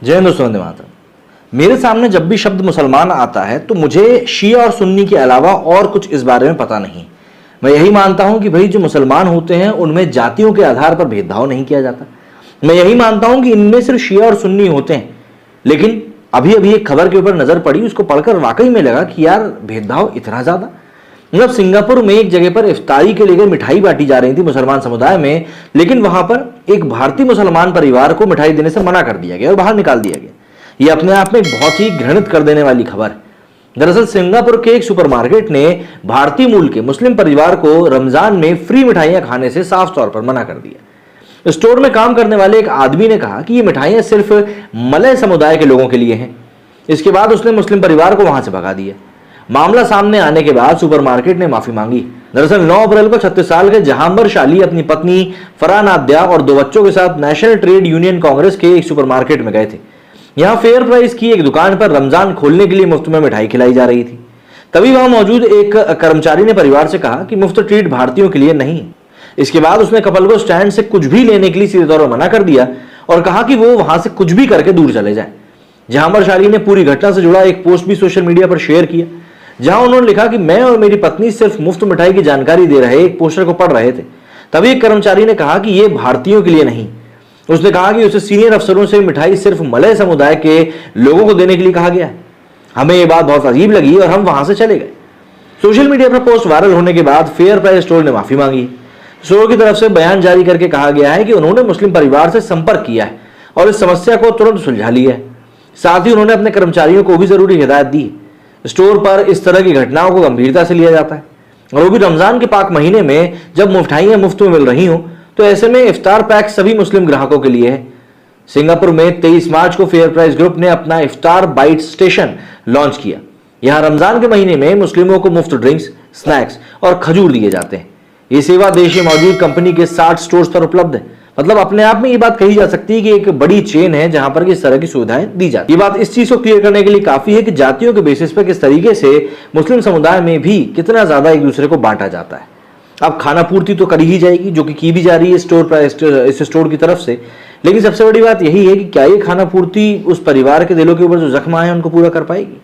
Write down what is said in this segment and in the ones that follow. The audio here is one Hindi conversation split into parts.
जय हिंद दोस्तों, वंदे मातरम। मेरे सामने जब भी शब्द मुसलमान आता है तो मुझे शिया और सुन्नी के अलावा और कुछ इस बारे में पता नहीं। मैं यही मानता हूं कि भाई जो मुसलमान होते हैं उनमें जातियों के आधार पर भेदभाव नहीं किया जाता। मैं यही मानता हूं कि इनमें सिर्फ शिया और सुन्नी होते हैं। लेकिन अभी अभी एक खबर के ऊपर नजर पड़ी, उसको पढ़कर वाकई में लगा कि यार भेदभाव इतना ज्यादा। मतलब सिंगापुर में एक जगह पर इफ्तारी के लिए मिठाई बांटी जा रही थी मुसलमान समुदाय में, लेकिन वहां पर एक भारतीय मुसलमान परिवार को मिठाई देने से मना कर दिया गया और बाहर निकाल दिया गया। यह अपने आप में एक बहुत ही घृणित कर देने वाली खबर है। दरअसल सिंगापुर के एक सुपरमार्केट ने भारतीय मूल के मुस्लिम परिवार को रमजान में फ्री मिठाइयां खाने से साफ तौर पर मना कर दिया। स्टोर में काम करने वाले एक आदमी ने कहा कि ये मिठाइयां सिर्फ मलय समुदाय के लोगों के लिए हैं। इसके बाद उसने मुस्लिम परिवार को वहां से भगा दिया। मामला सामने आने के बाद सुपरमार्केट ने माफी मांगी। दरअसल 9 अप्रैल को 36 साल के जहांबर शाली अपनी पत्नी फरहान आद्या और 2 बच्चों के साथ नेशनल ट्रेड यूनियन कांग्रेस के एक सुपरमार्केट में गए थे। यहां फेयर प्राइस की एक दुकान पर रमजान खोलने के लिए मुफ्त में मिठाई खिलाई जा रही थी। तभी वहां मौजूद एक कर्मचारी ने परिवार से कहा कि मुफ्त ट्रीट भारतीयों के लिए नहीं। इसके बाद उसने कपल को स्टैंड से कुछ भी लेने के लिए सीधे तौर पर मना कर दिया और कहा कि वो वहां से कुछ भी करके दूर चले जाए। जहांबर शाली ने पूरी घटना से जुड़ा एक पोस्ट भी सोशल मीडिया पर शेयर किया, जहां उन्होंने लिखा कि मैं और मेरी पत्नी सिर्फ मुफ्त मिठाई की जानकारी दे रहे एक पोस्टर को पढ़ रहे थे। तभी एक कर्मचारी ने कहा कि यह भारतीयों के लिए नहीं। उसने कहा कि उसे सीनियर अफसरों से मिठाई सिर्फ मलय समुदाय के लोगों को देने के लिए कहा गया है। हमें यह बात बहुत अजीब लगी और हम वहां से चले गए। सोशल मीडिया पर पोस्ट वायरल होने के बाद फेयर प्राइस स्टोर ने माफी मांगी। स्टोर की तरफ से बयान जारी करके कहा गया है कि उन्होंने मुस्लिम परिवार से संपर्क किया है और इस समस्या को तुरंत सुलझा लिया है। साथ ही उन्होंने अपने कर्मचारियों को भी जरूरी हिदायत दी। स्टोर पर इस तरह की घटनाओं को गंभीरता से लिया जाता है, और वो भी रमजान के पाक महीने में जब मिठाइयां मुफ्त में मिल रही हों। तो ऐसे में इफ्तार पैक सभी मुस्लिम ग्राहकों के लिए है। सिंगापुर में 23 मार्च को फेयर प्राइस ग्रुप ने अपना इफ्तार बाइट स्टेशन लॉन्च किया। यहां रमजान के महीने में मुस्लिमों को मुफ्त ड्रिंक्स, स्नैक्स और खजूर दिए जाते हैं। ये सेवा देश में मौजूद कंपनी के 60 स्टोर्स पर उपलब्ध है। मतलब अपने आप में ये बात कही जा सकती है कि एक बड़ी चेन है जहां पर इस तरह की सुविधाएं दी जाती है। ये बात इस चीज को क्लियर करने के लिए काफी है कि जातियों के बेसिस पर किस तरीके से मुस्लिम समुदाय में भी कितना ज्यादा एक दूसरे को बांटा जाता है। अब खाना पूर्ति तो करी ही जाएगी, जो कि की भी जा रही है इस स्टोर की तरफ से। लेकिन सबसे बड़ी बात यही है कि क्या ये खाना पूर्ति उस परिवार के दिलों के ऊपर जो जख्म आए हैं उनको पूरा कर पाएगी।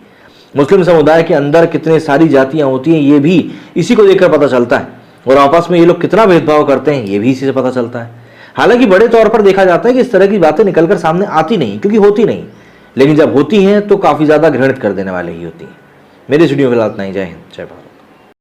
मुस्लिम समुदाय के अंदर कितने सारी जातियां होती हैं ये भी इसी को देखकर पता चलता है, और आपस में ये लोग कितना भेदभाव करते हैं ये भी इसी से पता चलता है। हालांकि बड़े तौर पर देखा जाता है कि इस तरह की बातें निकलकर सामने आती नहीं, क्योंकि होती नहीं, लेकिन जब होती हैं तो काफी ज्यादा घृणित कर देने वाले ही होती हैं। मेरे वीडियो के लिए इतना ही। जय हिंद, जय भारत।